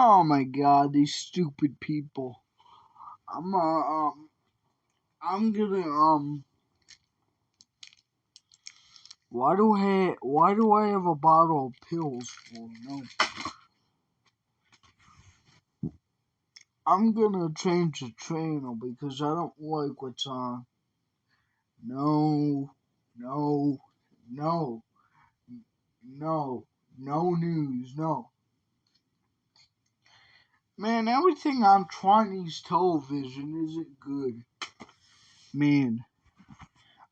Oh my god, these stupid people. I'm I'm gonna why do I have a bottle of pills for? No. I'm gonna change the channel because I don't like what's on. No, no, no, no, no news, no. Man, everything on trinese television isn't good. Man,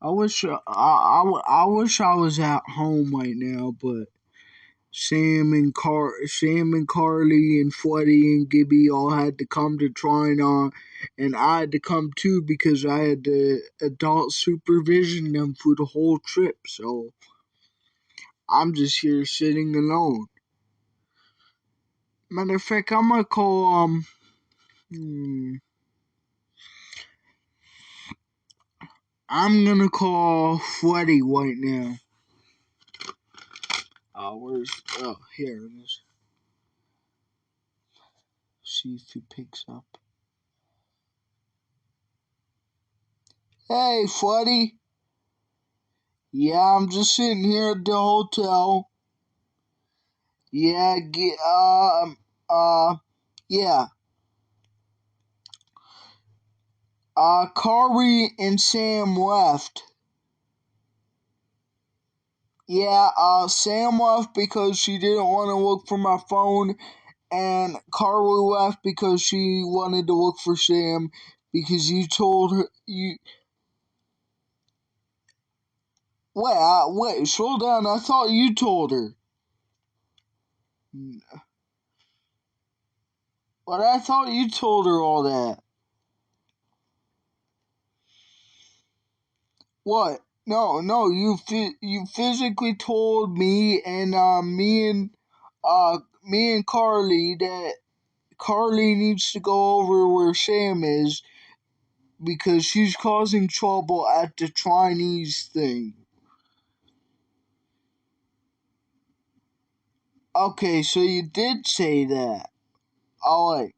I wish I was at home right now, but Sam and Carly and Fletty and Gibby all had to come to Trine, and I had to come too because I had to adult supervision them for the whole trip. So I'm just here sitting alone. Matter of fact, I'm gonna call I'm gonna call Fletty right now. Here it is. See if he picks up. Hey, Fletty. Yeah, I'm just sitting here at the hotel. Yeah, yeah. Carly and Sam left. Yeah, Sam left because she didn't want to look for my phone, and Carly left because she wanted to look for Sam because you told her you. Wait, slow down. I thought you told her. But I thought you told her all that. What? No, no. You physically told me and me and Carly that Carly needs to go over where Sam is because she's causing trouble at the trinese thing. Okay, so you did say that. Alright.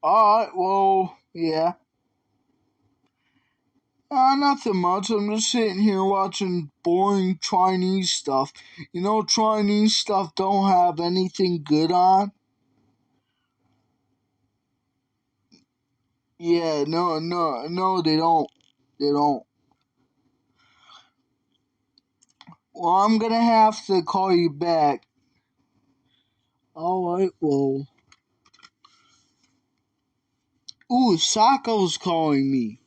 Alright, well, yeah. Nothing much. I'm just sitting here watching boring trinese stuff. You know, trinese stuff don't have anything good on. Yeah, no, they don't. They don't. Well, I'm gonna have to call you back. Alright, well. Ooh, Sacco's calling me.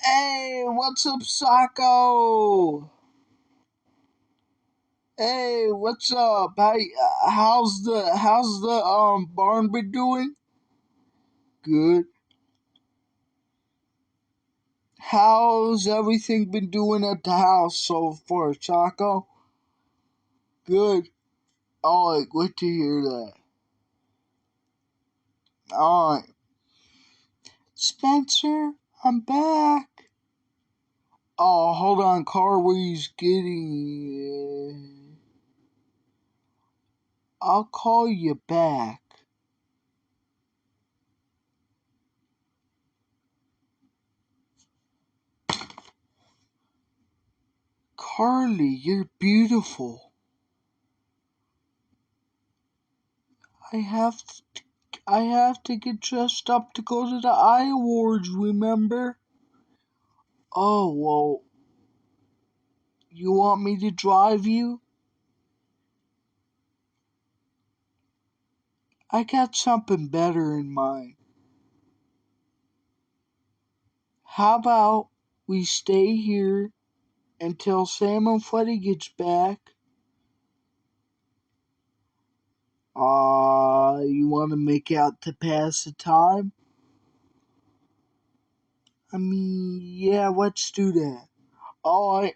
Hey, what's up, Sacco? Hey, what's up? How's the barn been doing? Good. How's everything been doing at the house so far, Sacco? Good. Alright, good to hear that. Alright. Spencer, I'm back. Oh, hold on, Carly's getting. I'll call you back. Carly, you're beautiful. I have I have to get dressed up to go to the Eye Awards, remember? Oh, well, you want me to drive you? I got something better in mind. How about we stay here until Sam and Freddy gets back? You want to make out to pass the time? I mean, yeah, let's do that. Alright,